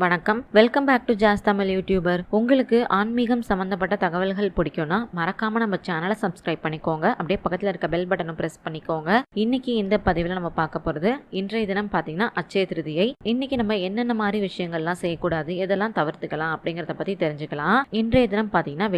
வணக்கம், welcome back to ஜாஸ் Tamil YouTuber. உங்களுக்கு ஆன்மீகம் சம்பந்தப்பட்ட தகவல்கள் பிடிக்கும்னா மறக்காம நம்ம சேனலை சப்ஸ்கிரைப் பண்ணிக்கோங்க. அப்படியே பக்கத்தில் இருக்க பெல் பட்டனை பிரஸ் பண்ணிக்கோங்க. இன்னைக்கு இந்த பதிவில் நம்ம பார்க்க போறது, இன்றைய தினம் பார்த்தீங்கன்னா அட்சய திருதியை. இன்னைக்கு நம்ம என்னென்ன மாதிரி விஷயங்கள்லாம் செய்யக்கூடாது, எதெல்லாம் தவிர்த்துக்கலாம் அப்படிங்கறத பத்தி தெரிஞ்சுக்கலாம். இன்றைய தினம் பார்த்தீங்கன்னா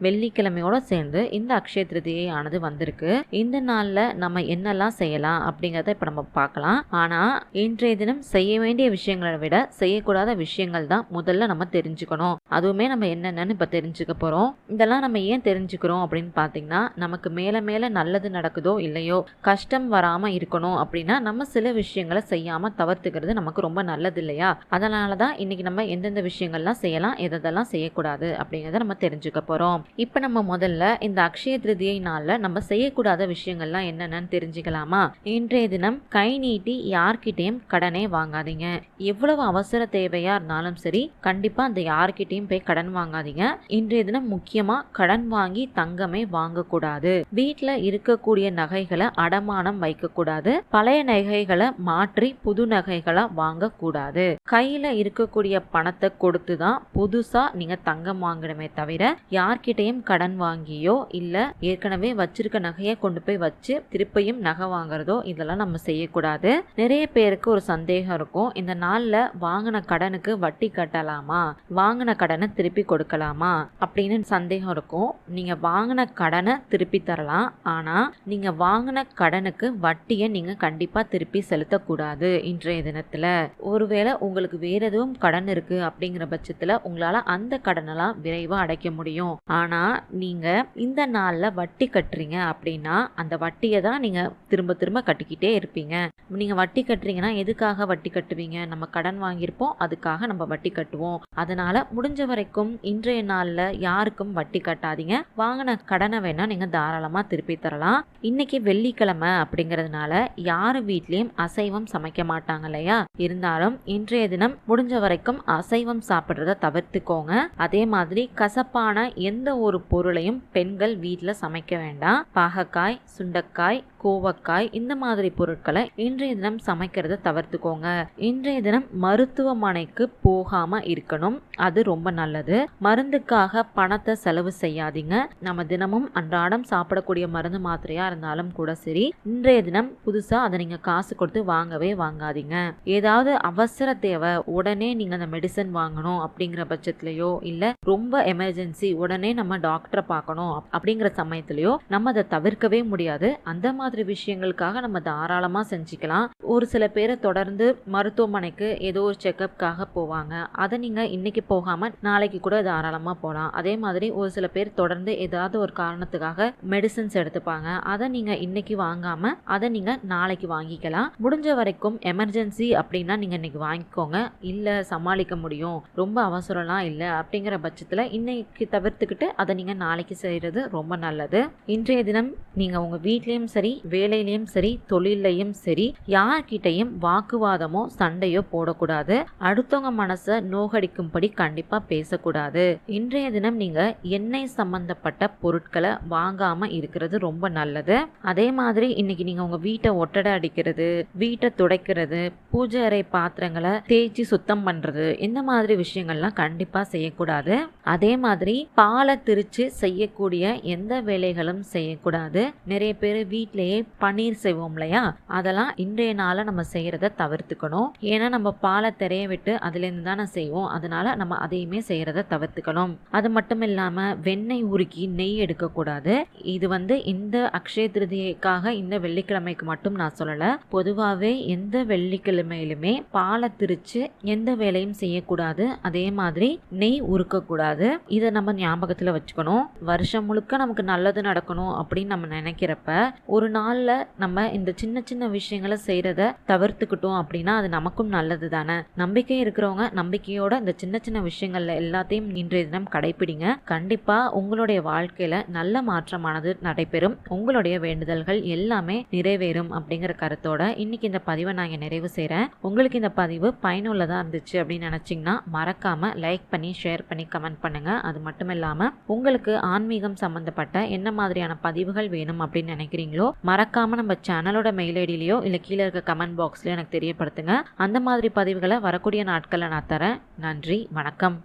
வெள்ளிக்கிழமையோட சேர்ந்து இந்த அட்சய திருதியை ஆனது வந்திருக்கு. இந்த நாள்ல நம்ம என்னெல்லாம் செய்யலாம் அப்படிங்கறத இப்ப நம்ம பார்க்கலாம். ஆனா இன்றைய தினம் செய்ய வேண்டிய விஷயங்களை விட செய்யக்கூடாத விஷயங்கள் தான் முதல்ல நம்ம தெரிஞ்சுக்கணும். அதுவுமே நம்ம என்னென்னு இப்ப தெரிஞ்சுக்க போறோம். இதெல்லாம் நம்ம ஏன் தெரிஞ்சுக்கிறோம் அப்படின்னு பாத்தீங்கன்னா, நமக்கு மேல மேல நல்லது நடக்குதோ இல்லையோ, கஷ்டம் வராம இருக்கணும் அப்படின்னா நம்ம சில விஷயங்களை செய்யாம தவிர்த்துக்கிறது நமக்கு ரொம்ப நல்லது இல்லையா? அதனாலதான் இன்னைக்கு நம்ம எந்தெந்த விஷயங்கள்லாம் செய்யலாம், எதெல்லாம் செய்யக்கூடாது அப்படிங்கறத நம்ம தெரிஞ்சுக்க போறோம். இப்ப நம்ம முதல்ல இந்த அக்ஷய திருதியை நாள்ல நம்ம செய்யக்கூடாத விஷயங்கள்லாம் என்னென்னு தெரிஞ்சுக்கலாமா? இன்றைய தினம் கை நீட்டி யார்கிட்டயும் கடனே வாங்காதீங்க. எவ்வளவு அவசர தேவையா இருந்தாலும் சரி, கண்டிப்பா அந்த யார்கிட்டயும் போய் கடன் வாங்காதீங்க. இன்றைய தினம் முக்கியமா கடன் வாங்கி தங்கமே வாங்கக்கூடாது. வீட்டுல இருக்கக்கூடிய நகைகளை அடமானம் வைக்க கூடாது. பழைய நகைகளை மாற்றி புது நகைகளை வாங்கக்கூடாது. கையில இருக்கக்கூடிய பணத்தை கொடுத்துதான் புதுசா நீங்க தங்கம் வாங்கணுமே தவிர யார்கிட்டயும் கடன் வாங்கியோ இல்ல ஏற்கனவே வச்சிருக்க நகையை கொண்டு போய் வச்சு திருப்பியும் நகை வாங்குறதோ இதெல்லாம் நம்ம செய்யக்கூடாது. நிறைய பேருக்கு ஒரு சந்தேகம் இருக்கும், இந்த நாள்ல வாங்கின கடனுக்கு வட்டி கட்டலாமா, வாங்கின கடனை திருப்பி கொடுக்கலாமா அப்படின்னு சந்தேகம் இருக்கும். நீங்க வாங்கின கடனை திருப்பி தரலாம், ஆனா நீங்க வாங்கின கடனுக்கு வட்டியை நீங்க கண்டிப்பா திருப்பி செலுத்தக்கூடாது. இன்றைய தினத்துல ஒருவேளை உங்களுக்கு வேற எதுவும் கடன் இருக்கு அப்படிங்கிற பட்சத்துல உங்களால அந்த கடனெல்லாம் விரைவா அடைக்க முடியும். ஆனா நீங்க இந்த நாள்ல வட்டி கட்டுறீங்க அப்படின்னா அந்த வட்டியை தான் நீங்க திரும்ப திரும்ப கட்டிக்கிட்டே இருப்பீங்க. நீங்க வட்டி கட்டுறீங்கன்னா எதுக்காக வட்டி கட்டுவீங்க? நம்ம கடன் வாங்கியிருப்போம், அதுக்காக நம்ம வட்டி கட்டுவோம். அதனால முடிஞ்ச வரைக்கும் இன்றைய நாள்ல யாருக்கும் வட்டி கட்டாதீங்க. வாங்கின கடனை வேணா நீங்க தாராளமா திருப்பி தரலாம். இன்னைக்கு வெள்ளிக்கிழமை அப்படிங்கறதுனால யாரு வீட்லயும் அசைவம் சமைக்க மாட்டாங்க இல்லையா? இருந்தாலும் இன்றைய தினம் முடிஞ்ச வரைக்கும் அசைவம் சாப்பிடுறத தவிர்த்துக்கோங்க. அதே மாதிரி கசப்பான எந்த ஒரு பொருளையும் பெண்கள் வீட்டுல சமைக்க வேண்டாம். பாகக்காய், சுண்டக்காய், கோவக்காய் இந்த மாதிரி பொருட்களை இன்றைய தினம் சமைக்கிறத தவிர்த்துக்கோங்க. இன்றைய தினம் மருத்துவமனைக்கு போகாம இருக்கணும், அது ரொம்ப நல்லது. மருந்துக்காக பணத்தை செலவு செய்யாதீங்க. நம்ம தினமும் அன்றாடம் சாப்பிடக்கூடிய மருந்து மாத்திரையா இருந்தாலும் கூட சரி, இன்றைய தினம் புதுசா அதை நீங்க காசு கொடுத்து வாங்கவே வாங்காதீங்க. ஏதாவது அவசர தேவை, உடனே நீங்க அந்த மெடிசன் வாங்கணும் அப்படிங்கிற பட்சத்திலயோ இல்ல ரொம்ப எமர்ஜென்சி உடனே நம்ம டாக்டரை பார்க்கணும் அப்படிங்கிற சமயத்திலயோ நம்ம அதை தவிர்க்கவே முடியாது. அந்த மாதிரி விஷயங்களுக்காக நம்ம தாராளமா செஞ்சுக்கலாம். ஒரு சில பேரை தொடர்ந்து மருத்துவமனைக்கு ஏதோ ஒரு செக்அப்காக போவாங்க, அதை நீங்க இன்னைக்கு போகாம நாளைக்கு கூட தாராளமா போகலாம். அதே மாதிரி ஒரு சில பேர் தொடர்ந்து ஏதாவது ஒரு காரணத்துக்காக மெடிசன்ஸ் எடுத்துப்பாங்க, அதை நீங்க இன்னைக்கு வாங்காம அதை நீங்க நாளைக்கு வாங்கிக்கலாம். முடிஞ்ச வரைக்கும் எமர்ஜென்சி அப்படின்னா நீங்க இன்னைக்கு வாங்கிக்கோங்க. இல்ல சமாளிக்க முடியும், ரொம்ப அவசரம்லாம் இல்ல அப்படிங்கிற பட்சத்துல இன்னைக்கு தவிர்த்துக்கிட்டு அதை நீங்க நாளைக்கு செய்யறது ரொம்ப நல்லது. இன்றைய தினம் நீங்க உங்க வீட்லயும் சரி, வேலையிலயும் சரி, தொழிலையும் சரி, யார்கிட்டையும் வாக்குவாதமோ சண்டையோ போடக்கூடாது. அடுத்தவங்க மனசை நோகடிக்கும்படி கண்டிப்பா பேசக்கூடாது. இன்றைய தினம் நீங்க எண்ணெய் சம்பந்தப்பட்ட பொருட்களை வாங்காம இருக்கிறது ரொம்ப நல்லது. அதே மாதிரி இன்னைக்கு நீங்க உங்க வீட்டை ஒட்டடை அடிக்கிறது, வீட்டை துடைக்கிறது, பூஜை அறை பாத்திரங்களை தேய்ச்சி சுத்தம் பண்றது, இந்த மாதிரி விஷயங்கள்லாம் கண்டிப்பா செய்யக்கூடாது. அதே மாதிரி பாலை திரிச்சு செய்யக்கூடிய எந்த வேலைகளும் செய்யக்கூடாது. நிறைய பேர் வீட்டிலேயே பன்னீர் செய்வோம் இல்லையா, அதெல்லாம் இன்றைய நாள நம்ம செய்யறத தவிர்த்துக்கணும். ஏன்னா நம்ம பாலை தெரிய விட்டு அதுல இருந்து தானே செய்வோம், அதனால நம்ம அதையுமே செய்யறத தவிர்த்துக்கணும். அது மட்டும் இல்லாம வெண்ணெய் உருக்கி நெய் எடுக்க கூடாது. இது இந்த அக்ஷய திருதியைக்காக இந்த வெள்ளிக்கிழமைக்கு மட்டும் நான் சொல்லல, பொதுவாவே எந்த வெள்ளிக்கிழமையிலுமே பாலை திரிச்சு எந்த வேலையும் செய்யக்கூடாது. அதே மாதிரி நெய் உருக்க கூடாது. இதை நம்ம ஞாபகத்துல வச்சுக்கணும். வருஷம் முழுக்க நமக்கு நல்லது நடக்கணும் அப்படின்னு நம்ம நினைக்கிறப்ப ஒரு நாள்ல நம்ம இந்த சின்ன சின்ன விஷயங்களை செய்யறத தவிர்த்துக்கிட்டோம் அப்படின்னா அது நமக்கும் நல்லது தானே. நம்பிக்கை இருக்கிறவங்க நம்பிக்கையோட இந்த சின்ன சின்ன விஷயங்கள்ல எல்லாத்தையும் இன்றைய தினம் கடைபிடிங்க. கண்டிப்பா உங்களுடைய வாழ்க்கையில நல்ல மாற்றமானது நடைபெறும். உங்களுடைய வேண்டுதல்கள் எல்லாமே நிறைவேறும் அப்படிங்கிற கருத்தோட இன்னைக்கு இந்த பதிவை நான் இங்க நிறைவு செய்றேன். உங்களுக்கு இந்த பதிவு பயனுள்ளதா இருந்துச்சு அப்படின்னு நினைச்சீங்கன்னா மறக்காம லைக் பண்ணி, ஷேர் பண்ணி, கமெண்ட் பண்ணுங்க. அது மட்டும் இல்லாம உங்களுக்கு ஆன்மீகம் சம்பந்தப்பட்ட என்ன மாதிரியான பதிவுகள் வேணும் அப்படின்னு நினைக்கிறீங்களோ மறக்காமல் நம்ம சேனலோட மெயில் ஐடியிலையோ இல்லை கீழே இருக்க கமெண்ட் பாக்ஸ்லையோ எனக்கு தெரியப்படுத்துங்க. அந்த மாதிரி பதிவுகளை வரக்கூடிய நாட்களில் நான் தரேன். நன்றி, வணக்கம்.